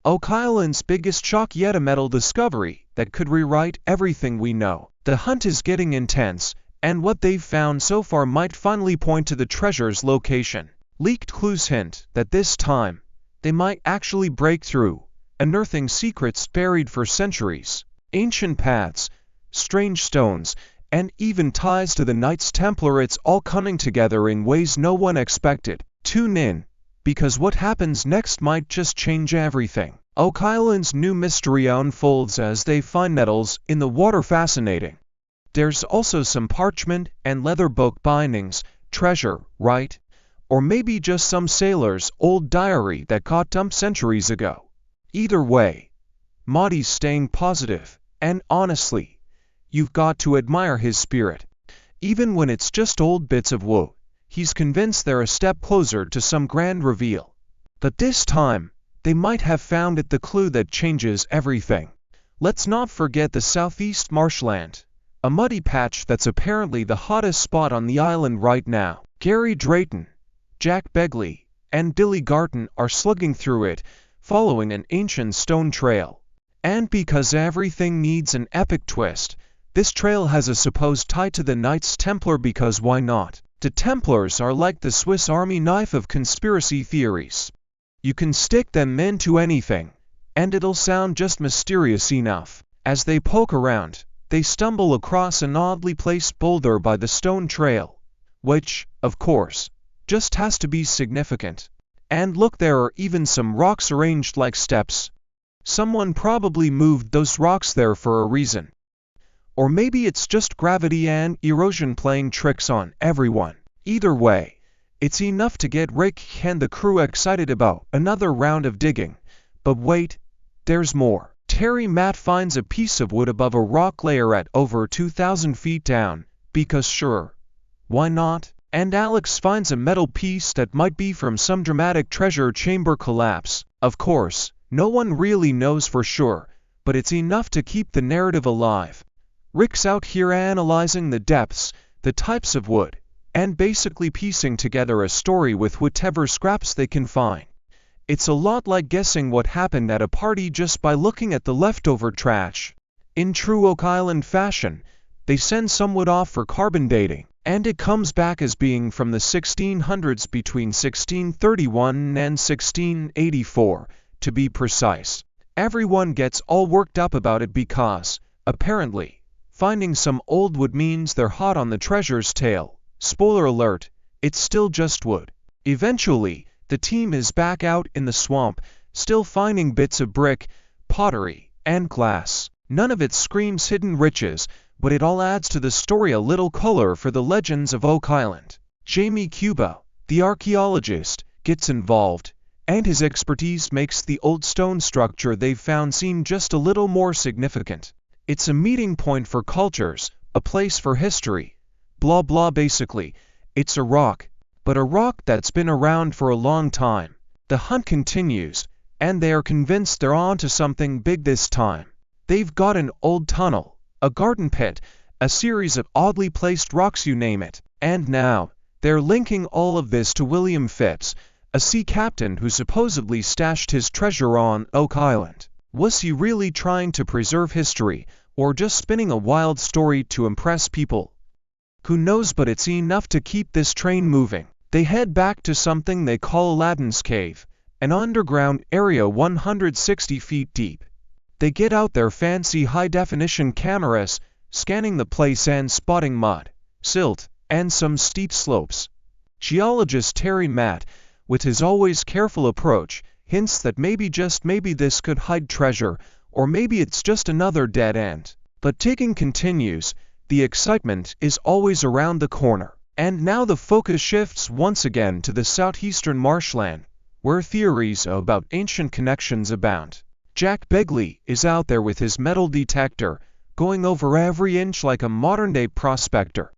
Oak Island's biggest shock yet, a metal discovery that could rewrite everything we know. The hunt is getting intense, and what they've found so far might finally point to the treasure's location. Leaked clues hint that this time, they might actually break through, unearthing secrets buried for centuries. Ancient paths, strange stones, and even ties to the Knights Templar, it's all coming together in ways no one expected. Tune in, because what happens next might just change everything. Oak Island's new mystery unfolds as they find metals in the water. Fascinating. There's also some parchment and leather book bindings. Treasure, right? Or maybe just some sailor's old diary that got dumped centuries ago. Either way, Marty's staying positive, and honestly, you've got to admire his spirit. Even when it's just old bits of wood, he's convinced they're a step closer to some grand reveal. But this time, they might have found the clue that changes everything. Let's not forget the southeast marshland, a muddy patch that's apparently the hottest spot on the island right now. Gary Drayton, Jack Begley, and Dilly Garton are slugging through it, following an ancient stone trail. And because everything needs an epic twist, this trail has a supposed tie to the Knights Templar, because why not? The Templars are like the Swiss Army knife of conspiracy theories. You can stick them into anything, and it'll sound just mysterious enough. As they poke around, they stumble across an oddly placed boulder by the stone trail, which, of course, just has to be significant. And look, there are even some rocks arranged like steps. Someone probably moved those rocks there for a reason. Or maybe it's just gravity and erosion playing tricks on everyone. Either way, it's enough to get Rick and the crew excited about another round of digging. But wait, there's more. Terry Matt finds a piece of wood above a rock layer at over 2,000 feet down, because sure, why not? And Alex finds a metal piece that might be from some dramatic treasure chamber collapse. Of course, no one really knows for sure, but it's enough to keep the narrative alive. Rick's out here analyzing the depths, the types of wood, and basically piecing together a story with whatever scraps they can find. It's a lot like guessing what happened at a party just by looking at the leftover trash. In true Oak Island fashion, they send some wood off for carbon dating, and it comes back as being from the 1600s, between 1631 and 1684, to be precise. Everyone gets all worked up about it because, apparently, finding some old wood means they're hot on the treasure's tail. Spoiler alert, it's still just wood. Eventually, the team is back out in the swamp, still finding bits of brick, pottery, and glass. None of it screams hidden riches, but it all adds to the story a little color for the legends of Oak Island. Jamie Cuba, the archaeologist, gets involved, and his expertise makes the old stone structure they've found seem just a little more significant. It's a meeting point for cultures, a place for history. Blah blah. Basically, it's a rock, but a rock that's been around for a long time. The hunt continues, and they are convinced they're onto something big this time. They've got an old tunnel, a garden pit, a series of oddly placed rocks, you name it. And now, they're linking all of this to William Phipps, a sea captain who supposedly stashed his treasure on Oak Island. Was he really trying to preserve history, or just spinning a wild story to impress people? Who knows, but it's enough to keep this train moving. They head back to something they call Aladdin's Cave, an underground area 160 feet deep. They get out their fancy high-definition cameras, scanning the place and spotting mud, silt, and some steep slopes. Geologist Terry Matt, with his always careful approach, hints that maybe, just maybe, this could hide treasure, or maybe it's just another dead end. But digging continues, the excitement is always around the corner. And now the focus shifts once again to the southeastern marshland, where theories about ancient connections abound. Jack Begley is out there with his metal detector, going over every inch like a modern-day prospector.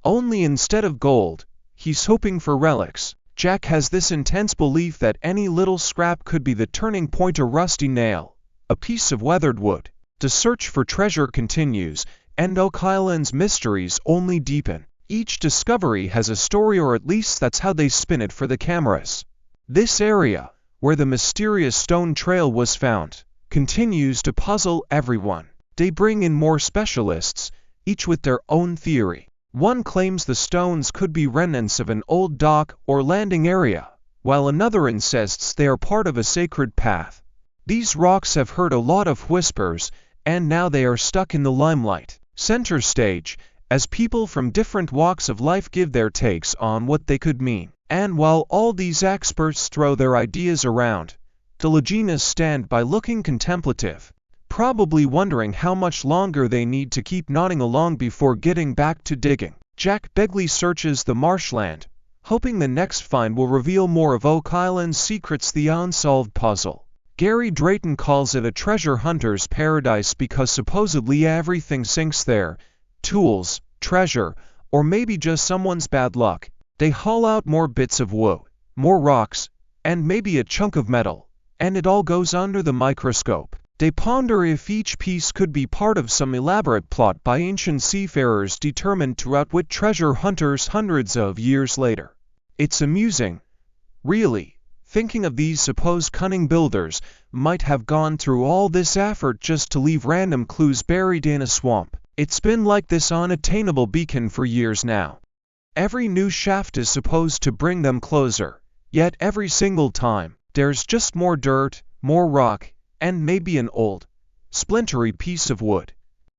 Only instead of gold, he's hoping for relics. Jack has this intense belief that any little scrap could be the turning point: a rusty nail, a piece of weathered wood. The search for treasure continues, and Oak Island's mysteries only deepen. Each discovery has a story, or at least that's how they spin it for the cameras. This area, where the mysterious stone trail was found, continues to puzzle everyone. They bring in more specialists, each with their own theory. One claims the stones could be remnants of an old dock or landing area, while another insists they are part of a sacred path. These rocks have heard a lot of whispers, and now they are stuck in the limelight, center stage, as people from different walks of life give their takes on what they could mean. And while all these experts throw their ideas around, the Leginas stand by looking contemplative, probably wondering how much longer they need to keep nodding along before getting back to digging. Jack Begley searches the marshland, hoping the next find will reveal more of Oak Island's secrets, the unsolved puzzle. Gary Drayton calls it a treasure hunter's paradise because supposedly everything sinks there: tools, treasure, or maybe just someone's bad luck. They haul out more bits of wood, more rocks, and maybe a chunk of metal, and it all goes under the microscope. They ponder if each piece could be part of some elaborate plot by ancient seafarers determined to outwit treasure hunters hundreds of years later. It's amusing, really, thinking of these supposed cunning builders might have gone through all this effort just to leave random clues buried in a swamp. It's been like this unattainable beacon for years now. Every new shaft is supposed to bring them closer, yet every single time, there's just more dirt, more rock, and maybe an old, splintery piece of wood.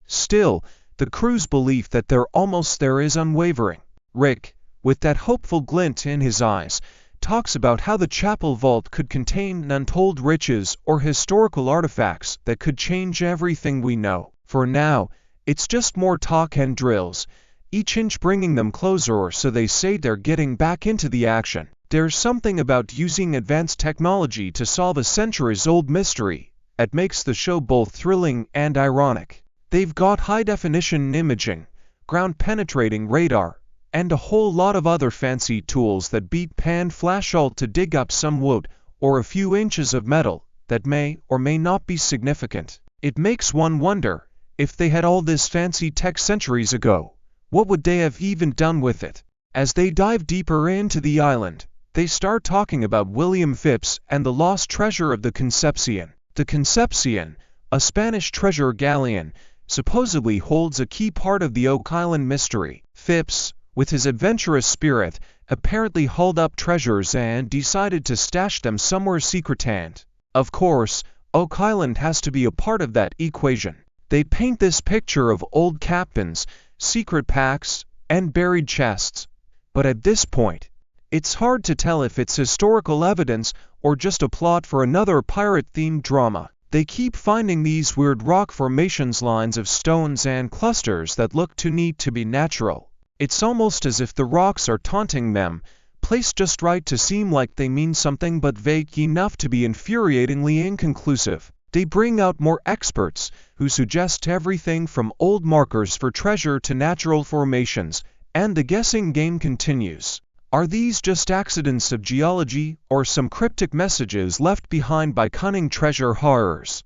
Still, the crew's belief that they're almost there is unwavering. Rick, with that hopeful glint in his eyes, talks about how the chapel vault could contain untold riches or historical artifacts that could change everything we know. For now, it's just more talk and drills, each inch bringing them closer, or so they say. They're getting back into the action. There's something about using advanced technology to solve a centuries-old mystery that makes the show both thrilling and ironic. They've got high-definition imaging, ground-penetrating radar, and a whole lot of other fancy tools that beat pan flashlight to dig up some wood or a few inches of metal that may or may not be significant. It makes one wonder, if they had all this fancy tech centuries ago, what would they have even done with it? As they dive deeper into the island, they start talking about William Phipps and the lost treasure of the Concepcion. The Concepcion, a Spanish treasure galleon, supposedly holds a key part of the Oak Island mystery. Phipps, with his adventurous spirit, apparently hauled up treasures and decided to stash them somewhere secret, and, of course, Oak Island has to be a part of that equation. They paint this picture of old captains, secret packs, and buried chests. But at this point, it's hard to tell if it's historical evidence or just a plot for another pirate-themed drama. They keep finding these weird rock formations, lines of stones and clusters that look too neat to be natural. It's almost as if the rocks are taunting them, placed just right to seem like they mean something but vague enough to be infuriatingly inconclusive. They bring out more experts, who suggest everything from old markers for treasure to natural formations, and the guessing game continues. Are these just accidents of geology, or some cryptic messages left behind by cunning treasure horrors?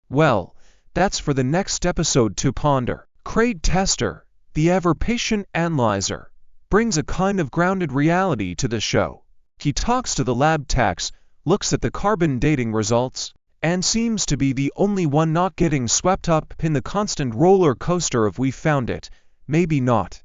Well, that's for the next episode to ponder. Craig Tester, the ever-patient analyzer, brings a kind of grounded reality to the show. He talks to the lab techs, looks at the carbon dating results, and seems to be the only one not getting swept up in the constant roller coaster of "we found it, maybe not."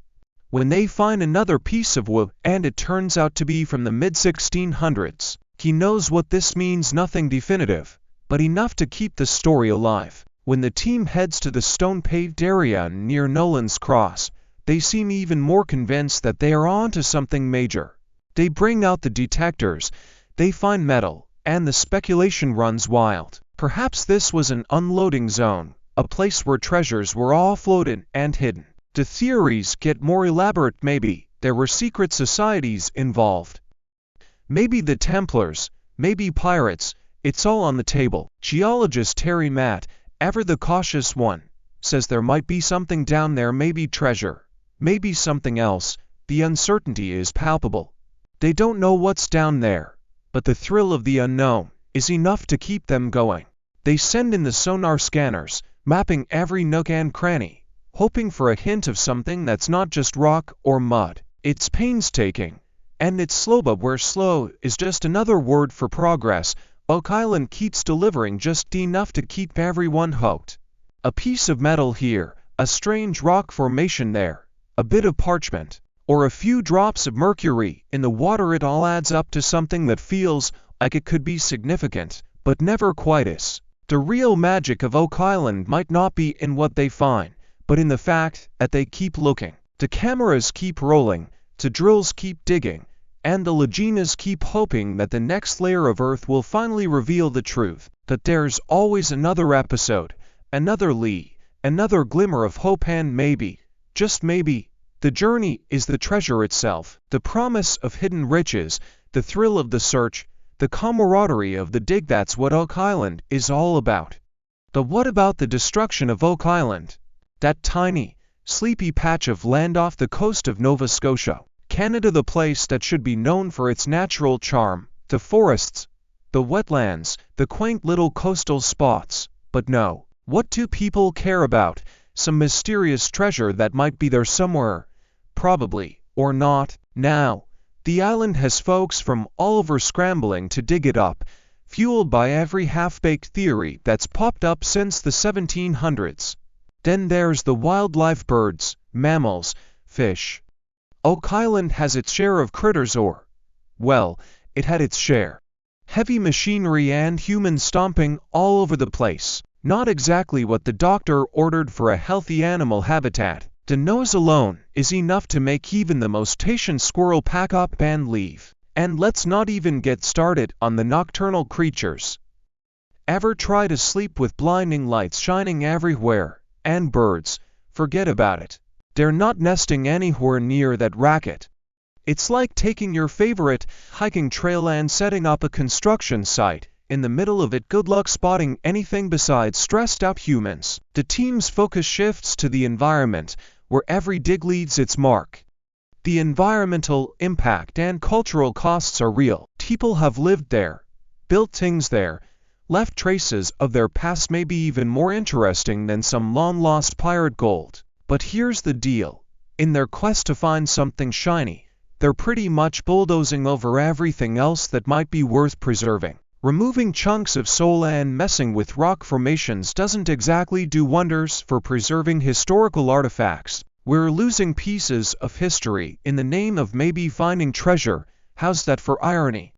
When they find another piece of wood and it turns out to be from the mid-1600s, he knows what this means. Nothing definitive, but enough to keep the story alive. When the team heads to the stone-paved area near Nolan's Cross, they seem even more convinced that they are onto something major. They bring out the detectors, they find metal, and the speculation runs wild. Perhaps this was an unloading zone, a place where treasures were offloaded and hidden. The theories get more elaborate. Maybe there were secret societies involved. Maybe the Templars, maybe pirates. It's all on the table. Geologist Terry Matt, ever the cautious one, says there might be something down there, maybe treasure, maybe something else. The uncertainty is palpable. They don't know what's down there, but the thrill of the unknown is enough to keep them going. They send in the sonar scanners, mapping every nook and cranny, hoping for a hint of something that's not just rock or mud. It's painstaking, and it's slow, but where slow is just another word for progress, Oak Island keeps delivering just enough to keep everyone hooked. A piece of metal here, a strange rock formation there, a bit of parchment, or a few drops of mercury in the water, it all adds up to something that feels like it could be significant, but never quite is. The real magic of Oak Island might not be in what they find, but in the fact that they keep looking. The cameras keep rolling, the drills keep digging, and the Leginas keep hoping that the next layer of Earth will finally reveal the truth, that there's always another episode, another Lee, another glimmer of hope, and maybe, just maybe, the journey is the treasure itself, the promise of hidden riches, the thrill of the search, the camaraderie of the dig. That's what Oak Island is all about. But what about the destruction of Oak Island? That tiny, sleepy patch of land off the coast of Nova Scotia, Canada, the place that should be known for its natural charm, the forests, the wetlands, the quaint little coastal spots. But no, what do people care about? Some mysterious treasure that might be there somewhere. Probably, or not. Now, the island has folks from all over scrambling to dig it up, fueled by every half-baked theory that's popped up since the 1700s. Then there's the wildlife, birds, mammals, fish. Oak Island has its share of critters, or, well, it had its share. Heavy machinery and humans stomping all over the place. Not exactly what the doctor ordered for a healthy animal habitat. The noise alone is enough to make even the most patient squirrel pack up and leave. And let's not even get started on the nocturnal creatures. Ever try to sleep with blinding lights shining everywhere? And birds, forget about it. They're not nesting anywhere near that racket. It's like taking your favorite hiking trail and setting up a construction site in the middle of it. Good luck spotting anything besides stressed out humans. The team's focus shifts to the environment, where every dig leaves its mark. The environmental impact and cultural costs are real. People have lived there, built things there, left traces of their past, maybe even more interesting than some long-lost pirate gold. But here's the deal. In their quest to find something shiny, they're pretty much bulldozing over everything else that might be worth preserving. Removing chunks of soil and messing with rock formations doesn't exactly do wonders for preserving historical artifacts. We're losing pieces of history in the name of maybe finding treasure. How's that for irony?